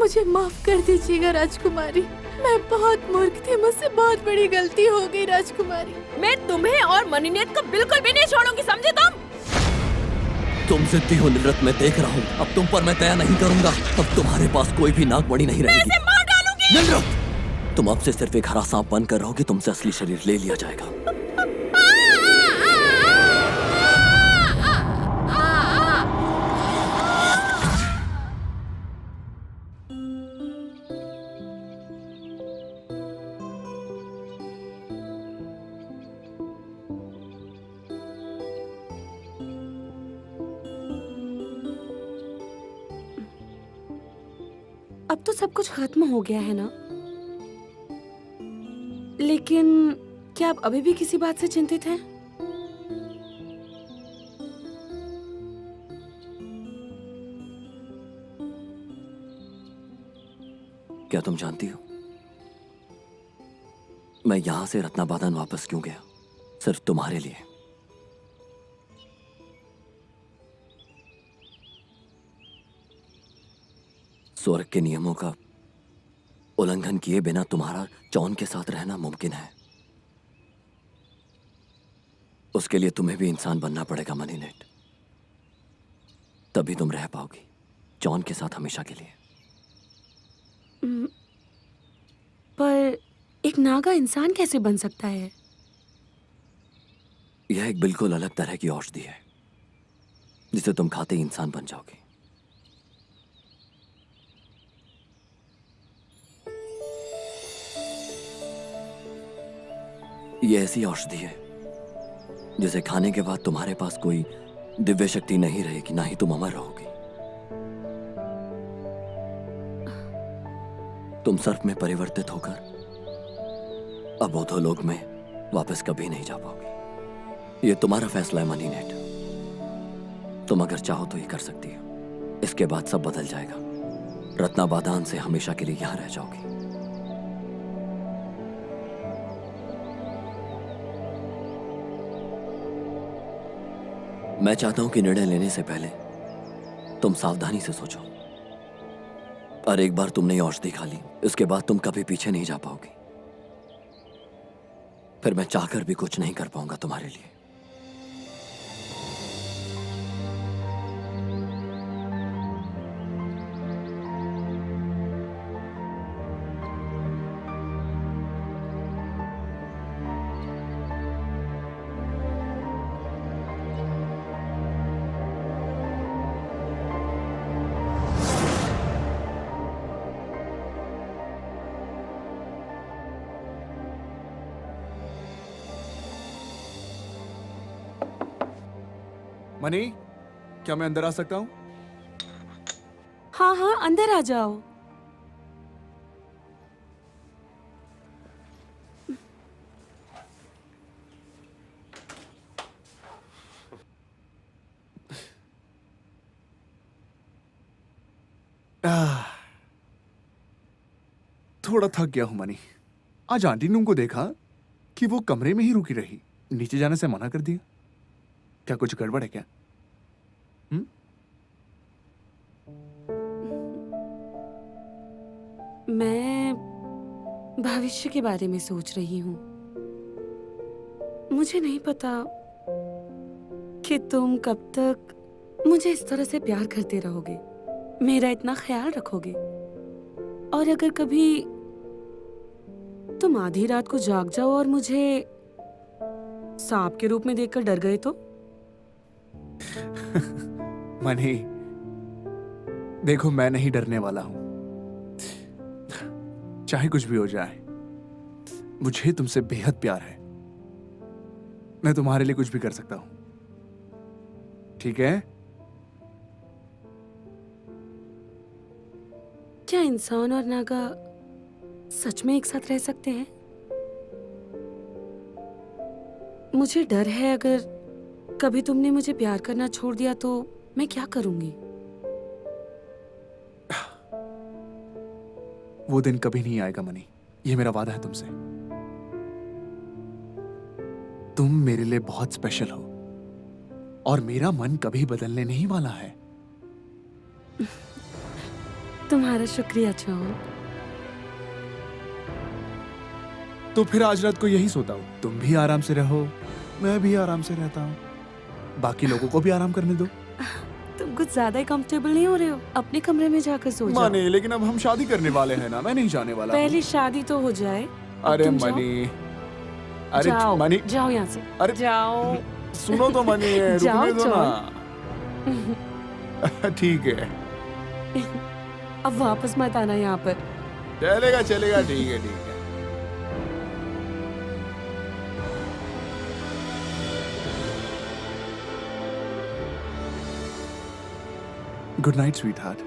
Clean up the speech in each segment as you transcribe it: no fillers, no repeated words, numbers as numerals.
मुझे माफ कर दीजिएगा राजकुमारी। मैं बहुत मूर्ख थी, मुझसे बहुत बड़ी गलती हो गई राजकुमारी। मैं तुम्हें और मनीनेत को बिल्कुल भी नहीं छोड़ूंगी, समझे तुम? तुम जिद्दी हो निवृत्त, मैं देख रहा हूँ। अब तुम पर मैं दया नहीं करूंगा। अब तुम्हारे पास कोई भी नागमणि नहीं रहेगी। मैं इसे मार डालूंगी। निवृत्त, तुम अब से सिर्फ एक हरा सांप बनकर रहोगे। तुमसे असली शरीर ले लिया जाएगा। अब तो सब कुछ खत्म हो गया है ना? लेकिन क्या आप अभी भी किसी बात से चिंतित हैं? क्या तुम जानती हो मैं यहां से रत्नाबादन वापस क्यों गया? सिर्फ तुम्हारे लिए। स्वर्ग के नियमों का उल्लंघन किए बिना तुम्हारा चौन के साथ रहना मुमकिन है। उसके लिए तुम्हें भी इंसान बनना पड़ेगा मनीनेट। तभी तुम रह पाओगी चौन के साथ हमेशा के लिए। पर एक नागा इंसान कैसे बन सकता है? यह एक बिल्कुल अलग तरह की औषधि है जिसे तुम खाते ही इंसान बन जाओगे। यह ऐसी औषधि है जिसे खाने के बाद तुम्हारे पास कोई दिव्य शक्ति नहीं रहेगी, ना ही तुम अमर रहोगी। तुम सर्प में परिवर्तित होकर अबोधोलोक में वापस कभी नहीं जा पाओगी। यह तुम्हारा फैसला है मनीनेट। तुम अगर चाहो तो ये कर सकती हो। इसके बाद सब बदल जाएगा। रत्नाबादान से हमेशा के लिए यहां रह जाओगी। मैं चाहता हूं कि निर्णय लेने से पहले तुम सावधानी से सोचो। और एक बार तुमने ये औषधि खा ली, इसके बाद तुम कभी पीछे नहीं जा पाओगी। फिर मैं चाहकर भी कुछ नहीं कर पाऊंगा तुम्हारे लिए। मनी, क्या मैं अंदर आ सकता हूँ? हाँ हाँ, अंदर आ जाओ। थोड़ा थक गया हूं मनी। आज आंटी ने उनको देखा कि वो कमरे में ही रुकी रही, नीचे जाने से मना कर दिया। क्या कुछ गड़बड़ है क्या? मैं भविष्य के बारे में सोच रही हूँ। मुझे नहीं पता कि तुम कब तक मुझे इस तरह से प्यार करते रहोगे, मेरा इतना ख्याल रखोगे। और अगर कभी तुम आधी रात को जाग जाओ और मुझे सांप के रूप में देखकर डर गए तो? मनी, देखो मैं नहीं डरने वाला हूं। चाहे कुछ भी हो जाए, मुझे तुमसे बेहद प्यार है। मैं तुम्हारे लिए कुछ भी कर सकता हूं, ठीक है? क्या इंसान और नागा सच में एक साथ रह सकते हैं? मुझे डर है अगर कभी तुमने मुझे प्यार करना छोड़ दिया तो मैं क्या करूंगी? वो दिन कभी नहीं आएगा मनी, ये मेरा वादा है तुमसे। तुम मेरे लिए बहुत स्पेशल हो और मेरा मन कभी बदलने नहीं वाला है। तुम्हारा शुक्रिया जॉन। तो फिर आज रात को यही सोता हूँ। तुम भी आराम से रहो, मैं भी आराम से रहता हूँ, बाकी लोगों को भी आराम करने दो। तुम कुछ ज्यादा ही कंफर्टेबल नहीं हो रहे हो? अपने कमरे में जाकर सो जाओ। माने, लेकिन अब हम शादी करने वाले हैं ना, मैं नहीं जाने वाला हूँ। पहले शादी तो हो जाए। अरे तुम जाओ। मनी, अरे जाओ, मनी, जाओ यहाँ से। अरे जाओ। सुनो तो मनी, जाओ, रुकने दो ना। ठीक है, अब वापस मत आना यहाँ पर। चलेगा चलेगा, ठीक है ठीक है। Good night sweet heart.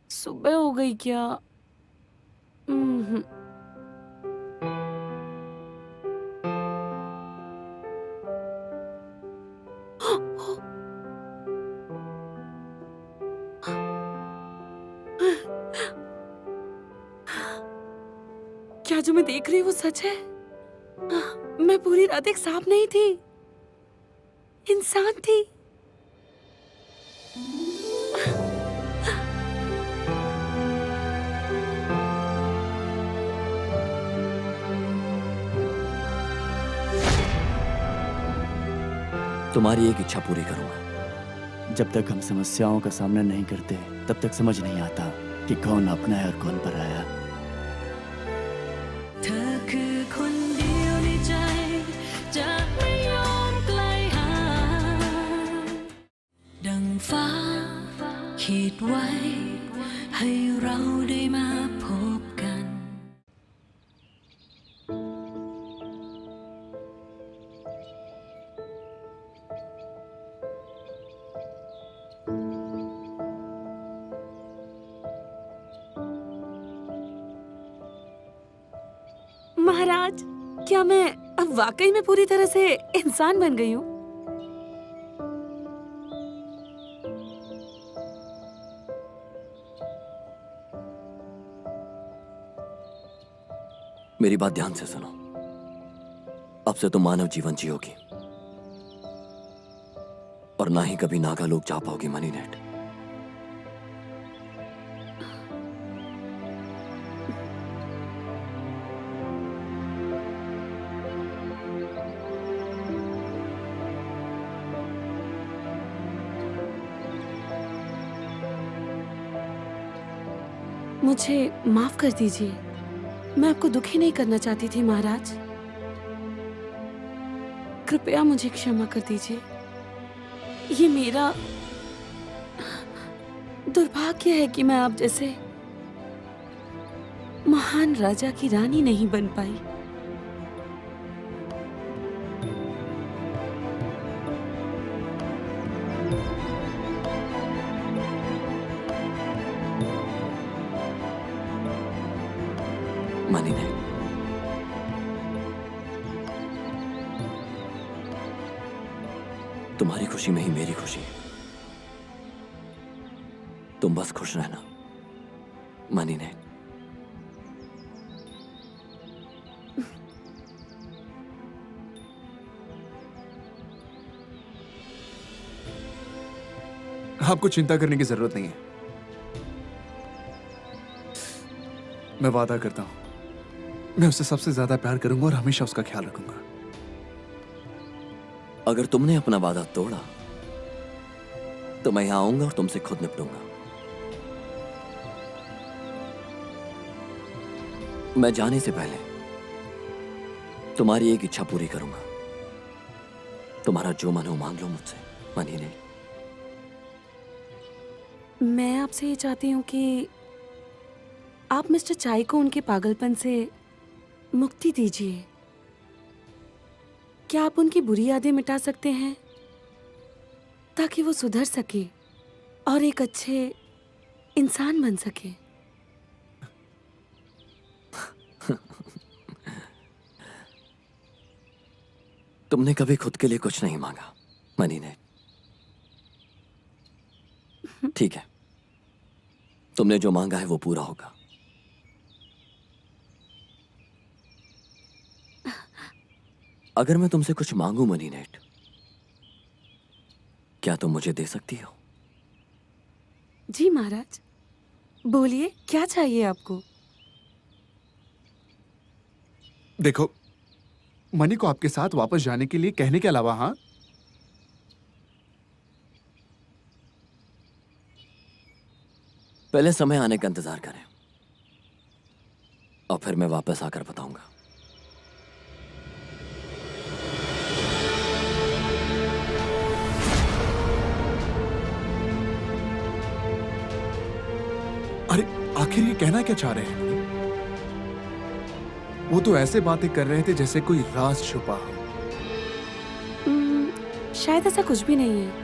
सुबह हो गई क्या? क्या जो मैं देख रही हूँ वो सच है? मैं पूरी रात एक सांप नहीं थी, इंसान थी। तुम्हारी एक इच्छा पूरी करूंगा। जब तक हम समस्याओं का सामना नहीं करते तब तक समझ नहीं आता कि कौन अपना है और कौन पराया। महाराज, क्या मैं अब वाकई में पूरी तरह से इंसान बन गई हूँ? मेरी बात ध्यान से सुनो। अब से तुम मानव जीवन जियोगी और ना ही कभी नागालोक जा पाओगी मनीनेट। मुझे माफ कर दीजिए, मैं आपको दुखी नहीं करना चाहती थी महाराज। कृपया मुझे क्षमा कर दीजिए। ये मेरा दुर्भाग्य है कि मैं आप जैसे महान राजा की रानी नहीं बन पाई। मनीनेट, तुम्हारी खुशी में ही मेरी खुशी है। तुम बस खुश रहना मनीनेट। आपको चिंता करने की जरूरत नहीं है। मैं वादा करता हूं, मैं उससे सबसे ज्यादा प्यार करूंगा और हमेशा उसका ख्याल रखूंगा। अगर तुमने अपना वादा तोड़ा तो मैं यहां आऊंगा और तुमसे खुद निपटूंगा। मैं जाने से पहले तुम्हारी एक इच्छा पूरी करूंगा। तुम्हारा जो मन हो मांग लो मुझसे, मनी ने। मैं आपसे ये चाहती हूँ कि आप मिस्टर चाई को उनके पागलपन से मुक्ति दीजिए। क्या आप उनकी बुरी यादें मिटा सकते हैं ताकि वो सुधर सके और एक अच्छे इंसान बन सके? तुमने कभी खुद के लिए कुछ नहीं मांगा मनी ने। ठीक है, तुमने जो मांगा है वो पूरा होगा। अगर मैं तुमसे कुछ मांगू मनी नेट, क्या तुम मुझे दे सकती हो? जी महाराज, बोलिए क्या चाहिए आपको? देखो, मनी को आपके साथ वापस जाने के लिए कहने के अलावा, हाँ, पहले समय आने का इंतजार करें और फिर मैं वापस आकर बताऊंगा। अरे आखिर ये कहना क्या चाह रहे हैं? वो तो ऐसे बातें कर रहे थे जैसे कोई राज छुपा हो। शायद ऐसा कुछ भी नहीं है।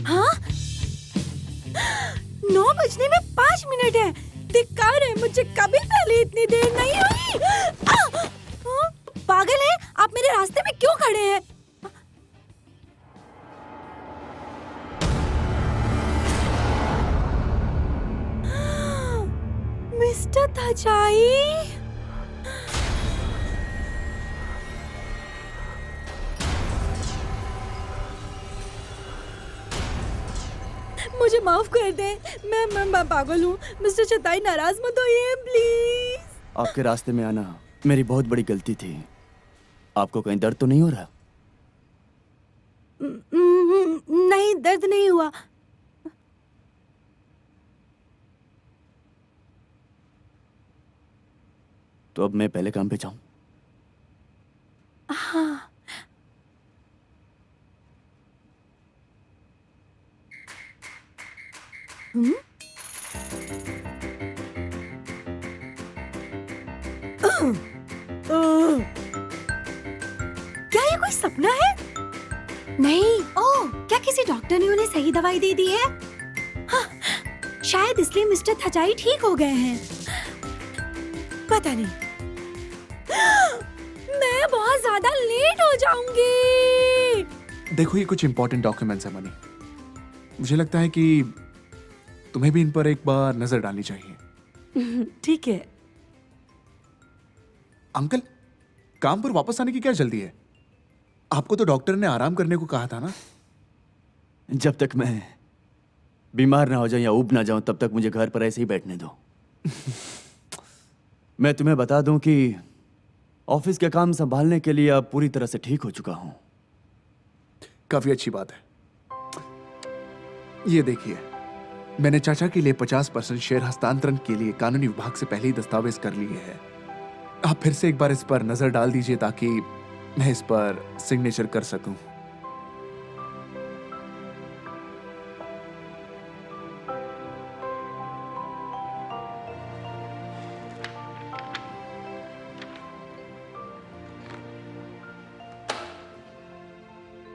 हाँ? 9 बजने में 5 मिनट है। धिक्कार है, मुझे कभी पहले इतनी देर नहीं हुई। हाँ? पागल है, आप मेरे रास्ते में क्यों खड़े हैं? मिस्टर थाचाई, मुझे माफ कर दे। मैं पागल हूँ। मिस्टर चताई, नाराज मत होइए प्लीज। आपके रास्ते में आना मेरी बहुत बड़ी गलती थी। आपको कहीं दर्द तो नहीं हो रहा? नहीं, दर्द नहीं हुआ। तो अब मैं पहले काम पे जाऊं? हाँ। क्या ये कोई सपना है? नहीं। ओह, क्या किसी डॉक्टर ने उन्हें सही दवाई दे दी है? हाँ, शायद इसलिए मिस्टर थचाई ठीक हो गए हैं। पता नहीं। मैं बहुत ज्यादा लेट हो जाऊंगी। देखो, ये कुछ इंपॉर्टेंट डॉक्यूमेंट्स है मनी। मुझे लगता है कि तुम्हें भी इन पर एक बार नजर डालनी चाहिए। ठीक है। अंकल, काम पर वापस आने की क्या जल्दी है? आपको तो डॉक्टर ने आराम करने को कहा था ना? जब तक मैं बीमार ना हो जाऊं या ऊब ना जाऊं तब तक मुझे घर पर ऐसे ही बैठने दो। मैं तुम्हें बता दूं कि ऑफिस के काम संभालने के लिए अब पूरी तरह से ठीक हो चुका हूं। काफी अच्छी बात है। ये देखिए, मैंने चाचा के लिए 50% शेयर हस्तांतरण के लिए कानूनी विभाग से पहले ही दस्तावेज कर लिए हैं। आप फिर से एक बार इस पर नजर डाल दीजिए ताकि मैं इस पर सिग्नेचर कर सकूं।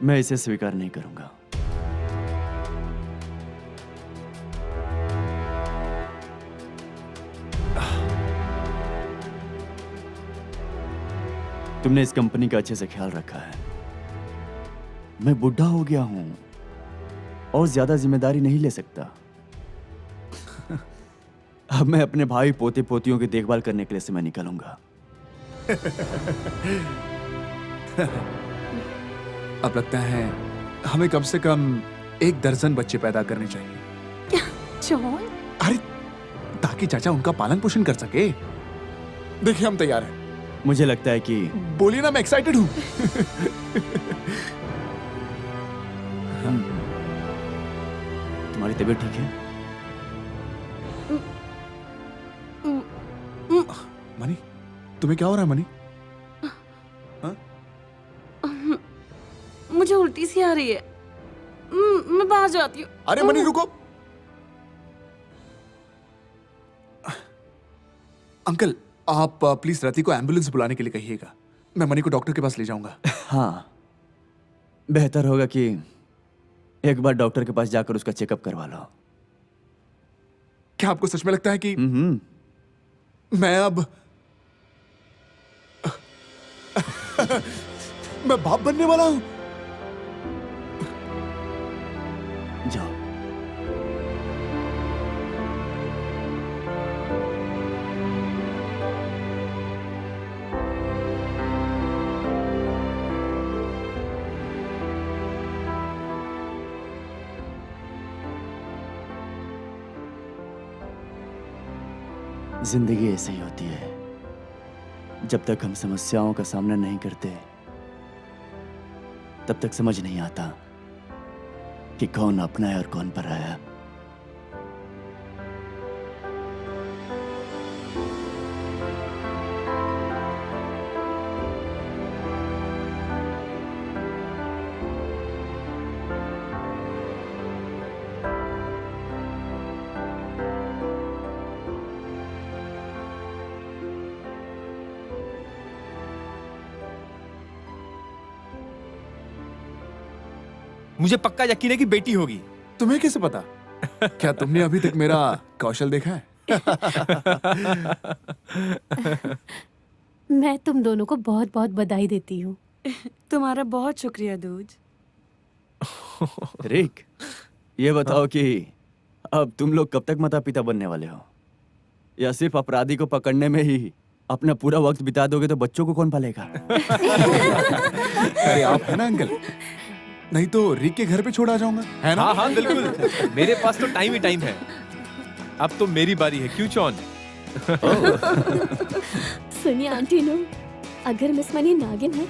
मैं इसे स्वीकार नहीं करूंगा। तुमने इस कंपनी का अच्छे से ख्याल रखा है। मैं बुढ़ा हो गया हूं और ज्यादा जिम्मेदारी नहीं ले सकता। अब मैं अपने भाई पोते पोतियों की देखभाल करने के लिए समय निकालूंगा। अब लगता है हमें कम से कम 1 दर्जन बच्चे पैदा करने चाहिए। जॉन, अरे ताकि चाचा उनका पालन पोषण कर सके। देखिए हम तैयार हैं। मुझे लगता है कि बोलिए ना, मैं एक्साइटेड हूँ। तुम्हारी तबीयत ठीक है? मनी, तुम्हें क्या हो रहा है मनी? मुझे उल्टी सी आ रही है। मैं बाहर जाती हूँ। अरे मनी रुको। अंकल, आप प्लीज रति को एम्बुलेंस बुलाने के लिए कहिएगा। मैं मनी को डॉक्टर के पास ले जाऊंगा। हाँ, बेहतर होगा कि एक बार डॉक्टर के पास जाकर उसका चेकअप करवा लो। क्या आपको सच में लगता है कि मैं अब मैं बाप बनने वाला हूं? जाओ। जिंदगी ऐसे ही होती है। जब तक हम समस्याओं का सामना नहीं करते तब तक समझ नहीं आता कि कौन अपना है और कौन पराया है। मुझे पक्का यकीन है कि बेटी होगी। तुम्हें कैसे पता? क्या तुमने अभी तक मेरा कौशल देखा है? मैं तुम दोनों को बहुत बहुत बधाई देती हूँ। तुम्हारा बहुत शुक्रिया दूज। रिक, ये बताओ कि अब तुम लोग कब तक माता पिता बनने वाले हो? या सिर्फ अपराधी को पकड़ने में ही अपना पूरा वक्त बिता दोगे तो बच्चों को कौन पालेगा? अरे आप है ना अंकल, नहीं तो रिक के घर पे छोड़ा जाऊंगा, है ना? हाँ हाँ बिल्कुल, मेरे पास तो टाइम ही टाइम है। अब तो मेरी बारी है, क्यों चॉन? सुनिए आंटी नो, अगर मिस मनी नागिन है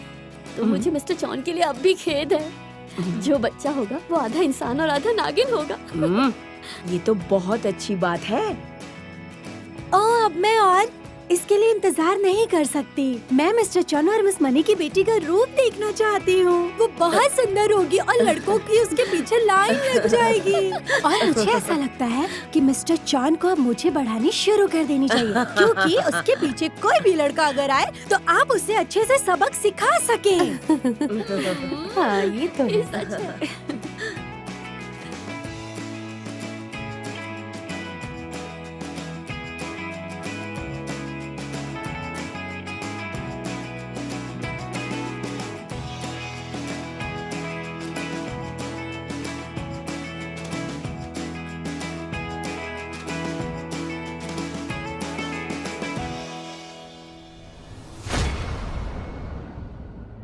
तो मुझे मिस्टर चॉन के लिए अब भी खेद है। जो बच्चा होगा वो आधा इंसान और आधा नागिन होगा। ये तो बहुत अच्छी बात है। ओह, अब मैं और इसके लिए इंतजार नहीं कर सकती। मैं मिस्टर चॉन और मिस मनी की बेटी का रूप देखना चाहती हूँ। वो बहुत सुंदर होगी और लड़कों की उसके पीछे लाइन लग जाएगी। और मुझे ऐसा लगता है कि मिस्टर चॉन को अब मुझे बढ़ानी शुरू कर देनी चाहिए, क्योंकि उसके पीछे कोई भी लड़का अगर आए तो आप उसे अच्छे से सबक सिखा सके। हाँ, ये तो ये सच है।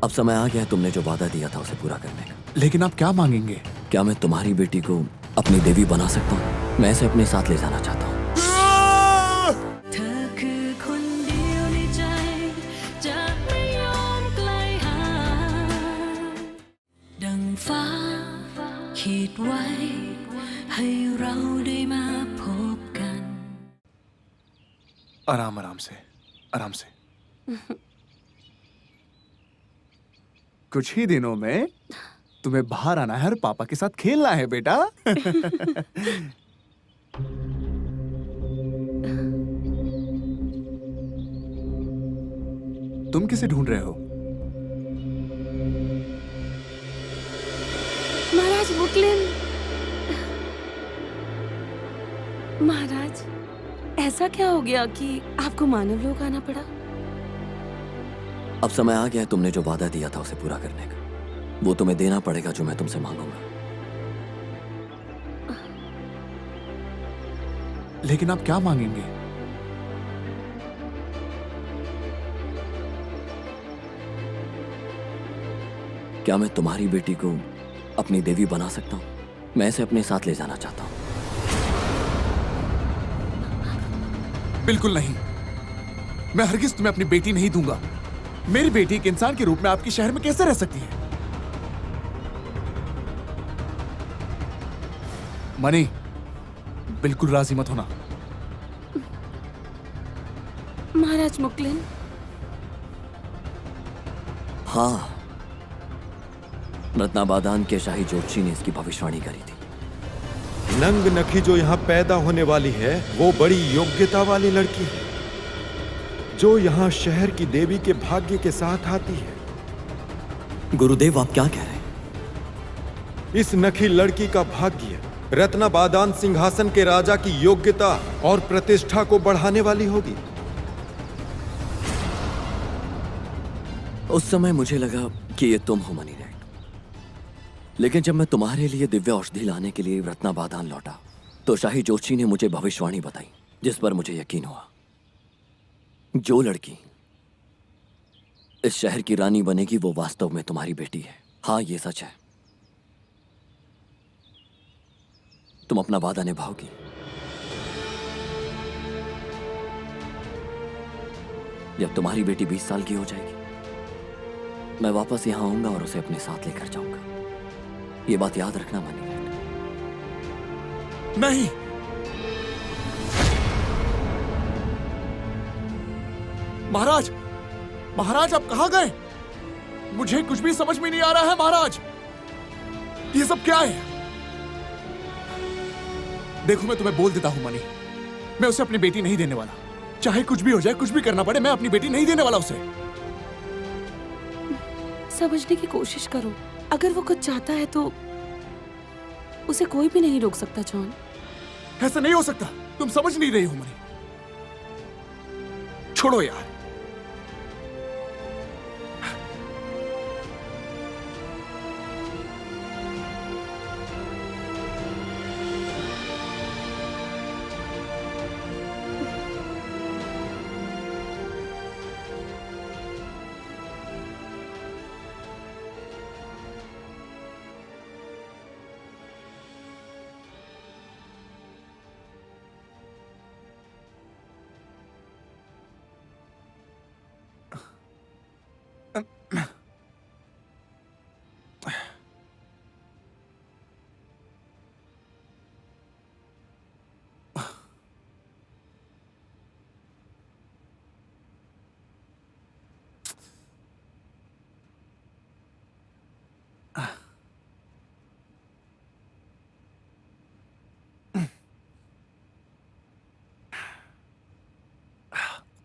अब समय आ गया है तुमने जो वादा दिया था उसे पूरा करने का। लेकिन आप क्या मांगेंगे? क्या मैं तुम्हारी बेटी को अपनी देवी बना सकता हूँ? मैं इसे अपने साथ ले जाना चाहता हूँ। आराम आराम से, आराम से। कुछ ही दिनों में तुम्हें बाहर आना है और पापा के साथ खेलना है बेटा। तुम किसे ढूंढ रहे हो? महाराज बुकलिन। महाराज, ऐसा क्या हो गया कि आपको मानव लोक आना पड़ा? अब समय आ गया है तुमने जो वादा दिया था उसे पूरा करने का। वो तुम्हें देना पड़ेगा जो मैं तुमसे मांगूंगा। लेकिन आप क्या मांगेंगे? क्या मैं तुम्हारी बेटी को अपनी देवी बना सकता हूँ? मैं इसे अपने साथ ले जाना चाहता हूँ। बिल्कुल नहीं। मैं हरगिज तुम्हें अपनी बेटी नहीं दूंगा। मेरी बेटी एक इंसान के रूप में आपके शहर में कैसे रह सकती है? मनी, बिल्कुल राजी मत होना। महाराज मुकलिन, हाँ, रत्नाबादान के शाही ज्योतिषी ने इसकी भविष्यवाणी करी थी। नंग नखी जो यहाँ पैदा होने वाली है वो बड़ी योग्यता वाली लड़की है, जो यहाँ शहर की देवी के भाग्य के साथ आती है। गुरुदेव, आप क्या कह रहे हैं? इस नखी लड़की का भाग्य रत्नाबादान सिंहासन के राजा की योग्यता और प्रतिष्ठा को बढ़ाने वाली होगी। उस समय मुझे लगा कि ये तुम हो मनी नेट, लेकिन जब मैं तुम्हारे लिए दिव्य औषधि लाने के लिए रत्नाबादान लौटा तो शाही ज्योतिषी ने मुझे भविष्यवाणी बताई, जिस पर मुझे यकीन हुआ। जो लड़की इस शहर की रानी बनेगी वो वास्तव में तुम्हारी बेटी है। हाँ, ये सच है। तुम अपना वादा निभाओगी? जब तुम्हारी बेटी 20 साल की हो जाएगी, मैं वापस यहां आऊंगा और उसे अपने साथ लेकर जाऊंगा। ये बात याद रखना मनी नेट। नहीं, महाराज, महाराज आप कहां गए? मुझे कुछ भी समझ में नहीं आ रहा है महाराज। ये सब क्या है? देखो, मैं तुम्हें बोल देता हूं मनी, मैं उसे अपनी बेटी नहीं देने वाला। चाहे कुछ भी हो जाए, कुछ भी करना पड़े, मैं अपनी बेटी नहीं देने वाला उसे। समझने की कोशिश करो। अगर वो कुछ चाहता है तो उसे कोई भी नहीं रोक सकता जॉन। ऐसा नहीं हो सकता। तुम समझ नहीं रही हो मनी। छोड़ो यार।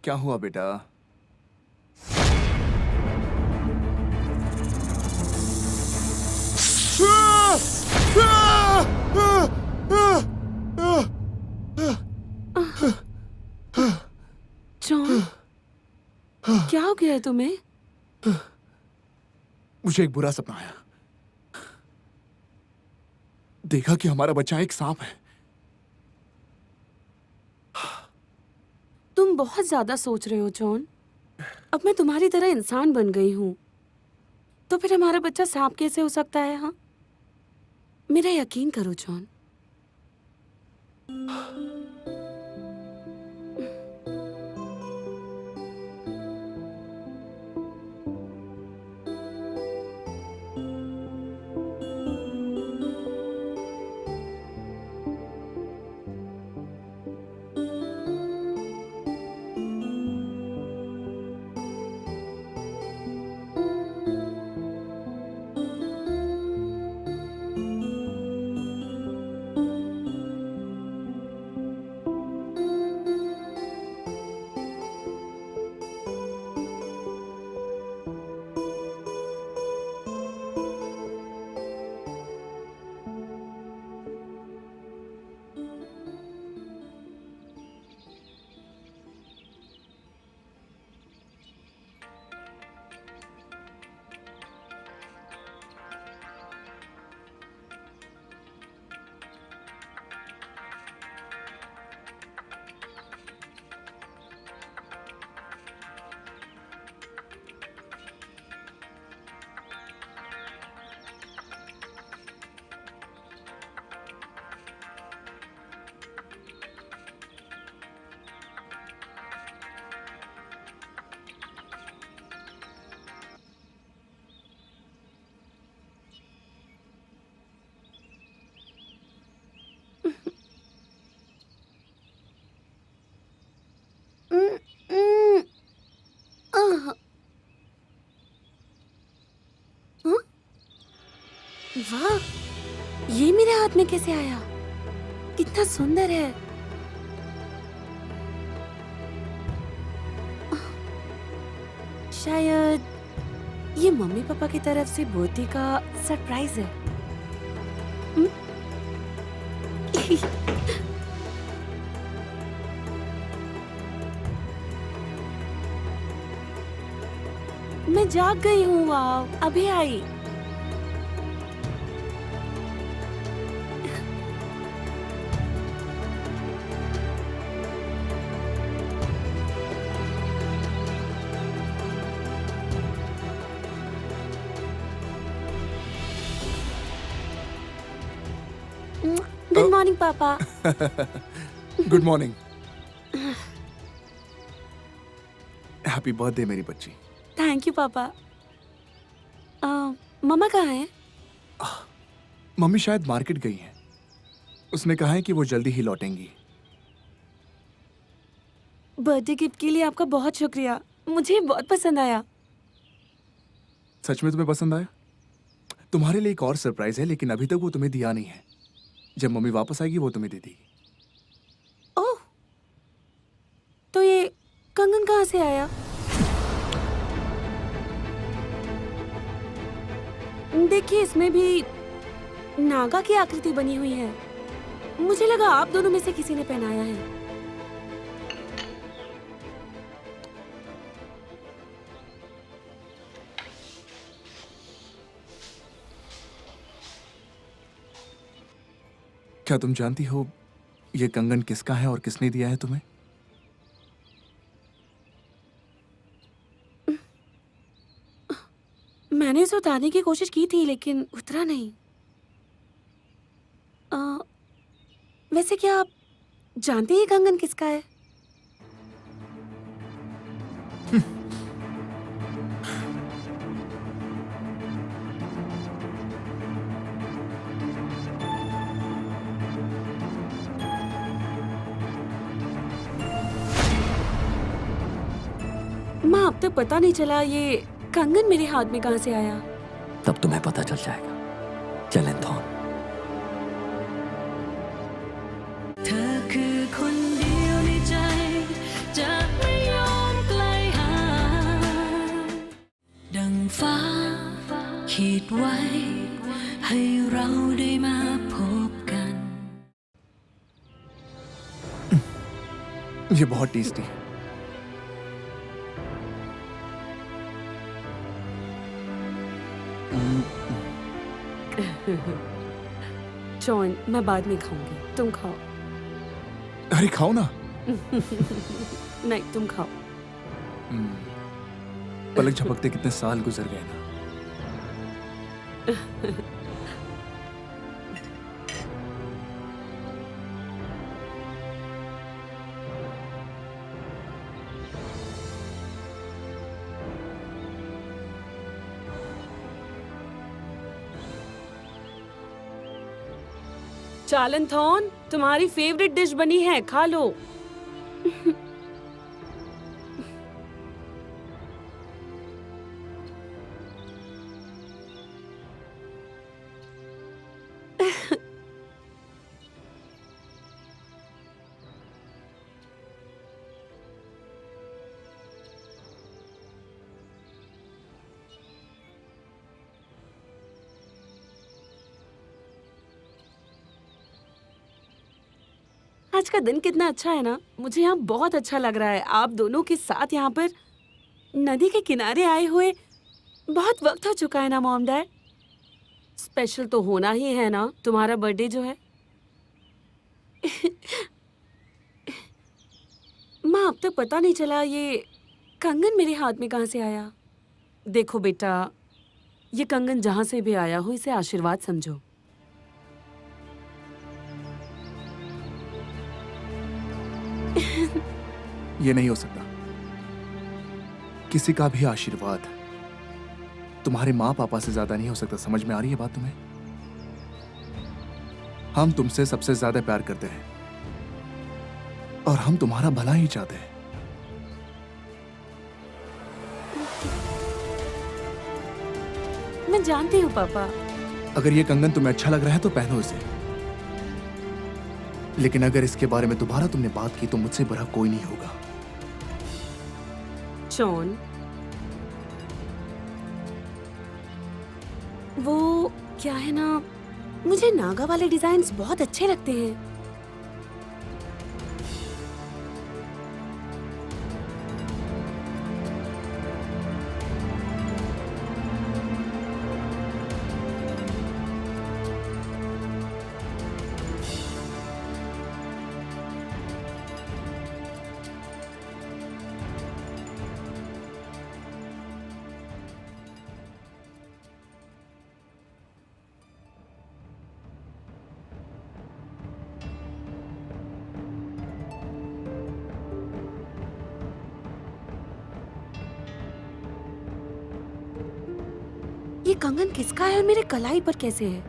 क्या हुआ बेटा? जॉन, क्या हो गया है तुम्हें? मुझे एक बुरा सपना आया। देखा कि हमारा बच्चा एक सांप है। तुम बहुत ज्यादा सोच रहे हो जॉन। अब मैं तुम्हारी तरह इंसान बन गई हूं, तो फिर हमारा बच्चा सांप कैसे हो सकता है? हाँ, मेरा यकीन करो जॉन। वाह, ये मेरे हाथ में कैसे आया? कितना सुंदर है। शायद ये मम्मी पापा की तरफ से बर्थडे का सरप्राइज है। हम्म? मैं जाग गई हूँ। वाह, अभी आई। गुड मॉर्निंग पापा। Good morning. हैप्पी बर्थडे मेरी बच्ची। थैंक यू पापा। मम्मा कहाँ है? मम्मी शायद मार्केट गई हैं। उसने कहा है कि वो जल्दी ही लौटेंगी। बर्थडे गिफ्ट के लिए आपका बहुत शुक्रिया, मुझे बहुत पसंद आया। सच में तुम्हें पसंद आया? तुम्हारे लिए एक और सरप्राइज है, लेकिन अभी तक वो तुम्हें दिया नहीं है। जब मम्मी वापस आएगी वो तुम्हें दे देगी। ओह, तो ये कंगन कहाँ से आया? देखिए, इसमें भी नागा की आकृति बनी हुई है। मुझे लगा आप दोनों में से किसी ने पहनाया है। क्या तुम जानती हो ये कंगन किसका है और किसने दिया है तुम्हें? मैंने इसे उतारने की कोशिश की थी, लेकिन उतरा नहीं। वैसे क्या आप जानते हैं ये कंगन किसका है? माँ, अब तक पता नहीं चला ये कंगन मेरे हाथ में कहाँ से आया। तब तुम्हें पता चल जाएगा। चलें थॉन। ये बहुत टेस्टी है। जॉन, मैं बाद में खाऊंगी, तुम खाओ। अरे खाओ ना। नहीं, तुम खाओ। पलक झपकते कितने साल गुजर गए ना। चालन थॉन, तुम्हारी फेवरेट डिश बनी है, खा लो। आज का दिन कितना अच्छा है ना। मुझे यहाँ बहुत अच्छा लग रहा है। आप दोनों के साथ यहाँ पर नदी के किनारे आए हुए बहुत वक्त हो चुका है ना मॉम डैड। स्पेशल तो होना ही है ना तुम्हारा बर्थडे जो है। माँ, अब तक पता नहीं चला ये कंगन मेरे हाथ में कहाँ से आया। देखो बेटा, ये कंगन जहाँ से भी आया हो, इसे आशीर्वाद समझो। ये नहीं हो सकता। किसी का भी आशीर्वाद तुम्हारे माँ पापा से ज्यादा नहीं हो सकता। समझ में आ रही है बात तुम्हें? हम तुमसे सबसे ज्यादा प्यार करते हैं और हम तुम्हारा भला ही चाहते हैं। मैं जानती हूँ पापा, अगर ये कंगन तुम्हें अच्छा लग रहा है तो पहनो इसे, लेकिन अगर इसके बारे में दोबारा तुमने बात की तो मुझसे बुरा कोई नहीं होगा। जॉन, वो क्या है ना, मुझे नागा वाले डिजाइन्स बहुत अच्छे लगते हैं। ये कंगन किसका है और मेरे कलाई पर कैसे है?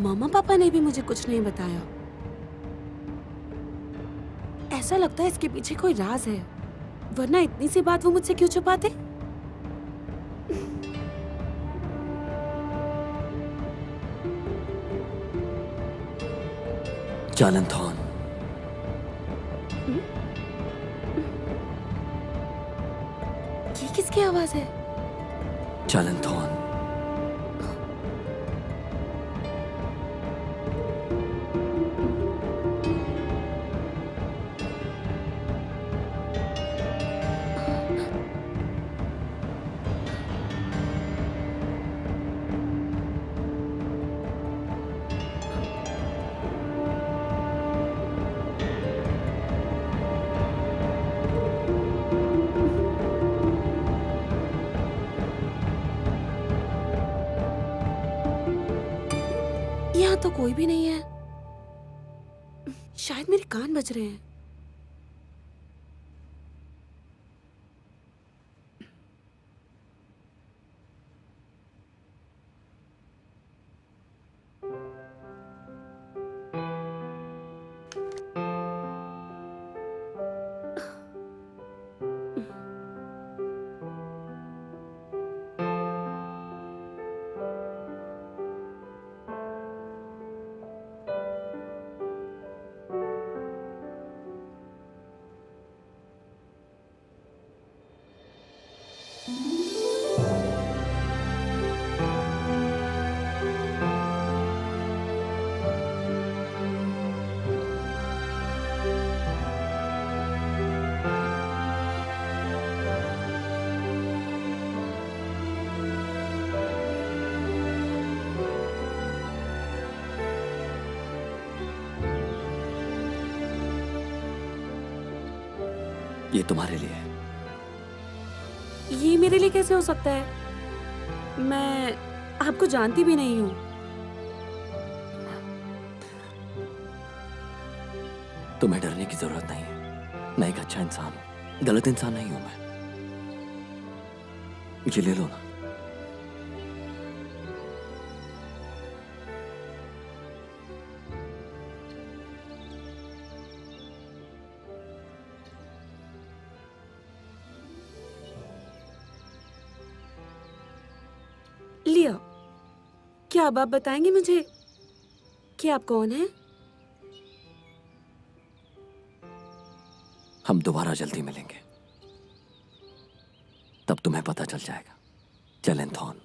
मामा पापा ने भी मुझे कुछ नहीं बताया। ऐसा लगता है इसके पीछे कोई राज है, वरना इतनी सी बात वो मुझसे क्यों छुपाते? चालन थॉन, ये किसकी आवाज है? चालन थॉन, यहाँ तो कोई भी नहीं है। शायद मेरे कान बज रहे हैं। ये तुम्हारे लिए है। ये मेरे लिए कैसे हो सकता है? मैं आपको जानती भी नहीं हूँ। तुम्हें डरने की जरूरत नहीं है। मैं एक अच्छा इंसान हूं, गलत इंसान नहीं हूं मैं। मुझे ले लो ना। लिया, क्या अब आप बताएंगे मुझे कि आप कौन हैं? हम दोबारा जल्दी मिलेंगे, तब तुम्हें पता चल जाएगा। चलें थॉन।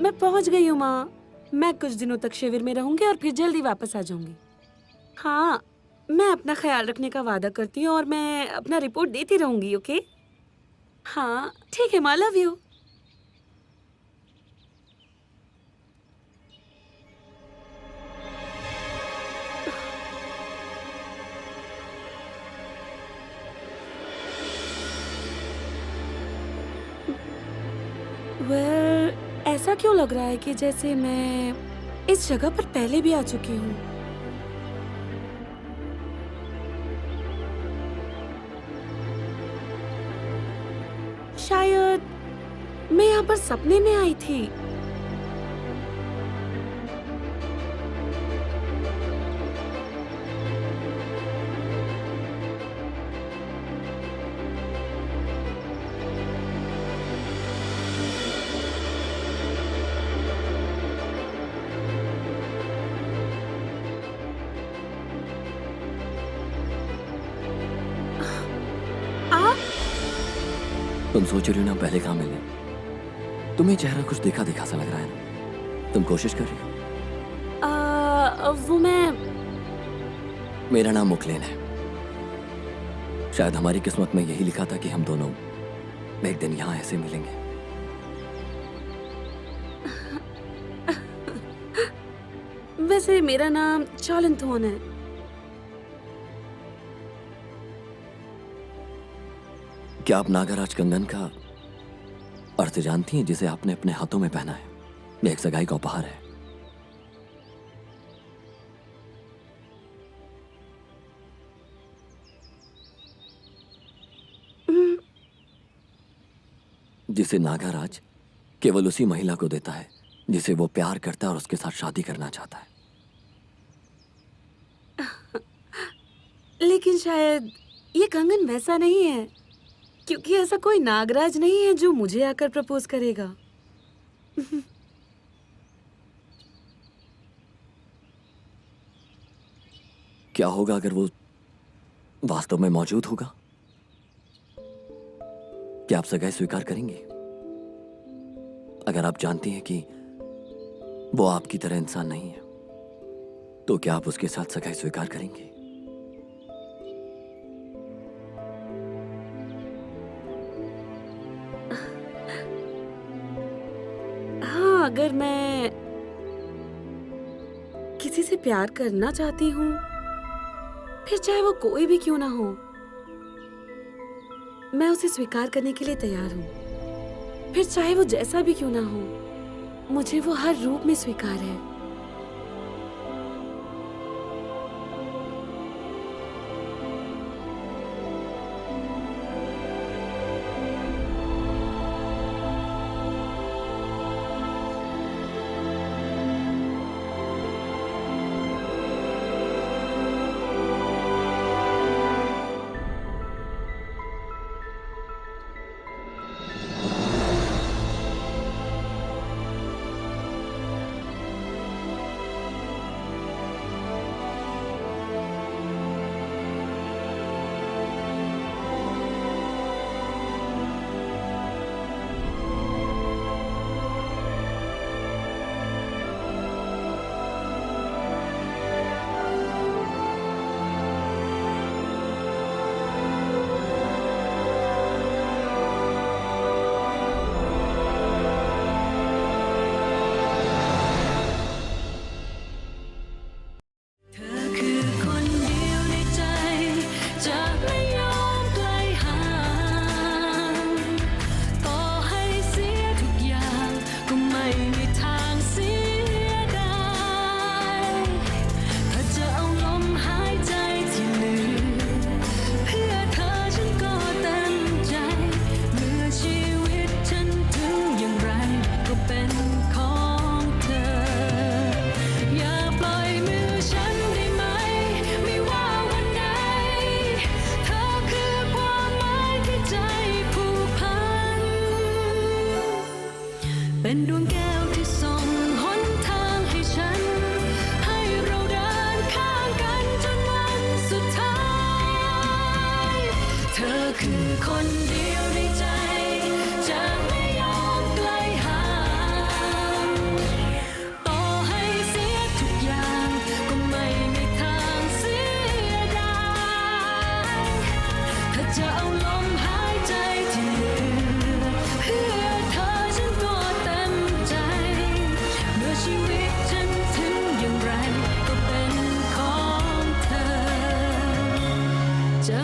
मैं पहुंच गई हूँ माँ। मैं कुछ दिनों तक शिविर में रहूंगी और फिर जल्दी वापस आ जाऊंगी। हाँ, मैं अपना ख्याल रखने का वादा करती हूँ और मैं अपना रिपोर्ट देती रहूंगी। ओके? हाँ ठीक है माँ, लव यू। ऐसा क्यों लग रहा है कि जैसे मैं इस जगह पर पहले भी आ चुकी हूँ? शायद मैं यहाँ पर सपने में आई थी। तुम सोच रही हो ना पहले कहाँ मिले? तुम्हें चेहरा कुछ देखा देखा सा लग रहा है ना? तुम कोशिश कर रही हो? वो मैं मेरा नाम मुकलेन है। शायद हमारी किस्मत में यही लिखा था कि हम दोनों एक दिन यहाँ ऐसे मिलेंगे। वैसे मेरा नाम चॉलनथोन है। क्या आप नागराज कंगन का अर्थ जानती हैं जिसे आपने अपने हाथों में पहना है? यह एक सगाई का उपहार है। जिसे नागराज केवल उसी महिला को देता है जिसे वो प्यार करता है और उसके साथ शादी करना चाहता है। लेकिन शायद ये कंगन वैसा नहीं है, क्योंकि ऐसा कोई नागराज नहीं है जो मुझे आकर प्रपोज करेगा। क्या होगा अगर वो वास्तव में मौजूद होगा? क्या आप सगाई स्वीकार करेंगी? अगर आप जानती हैं कि वो आपकी तरह इंसान नहीं है, तो क्या आप उसके साथ सगाई स्वीकार करेंगी? हाँ, अगर मैं किसी से प्यार करना चाहती हूँ, फिर चाहे वो कोई भी क्यों ना हो, मैं उसे स्वीकार करने के लिए तैयार हूँ। फिर चाहे वो जैसा भी क्यों ना हो, मुझे वो हर रूप में स्वीकार है।เป็นดวงแก้วที่ส่องหนทางให้ฉันให้เราเดินข้างกันจนวันสุดท้ายเธอคือคนเดียวในใจจะไม่ยอมไกลห่างต่อให้เสียทุกอย่างก็ไม่มีทางเสียดายถ้าจะเอาลมหายใจที่เหลือเพื่อเธอฉันก็เต็มใจเมื่อชีวิตฉันถึงอย่างไรก็เป็นของเธอจะ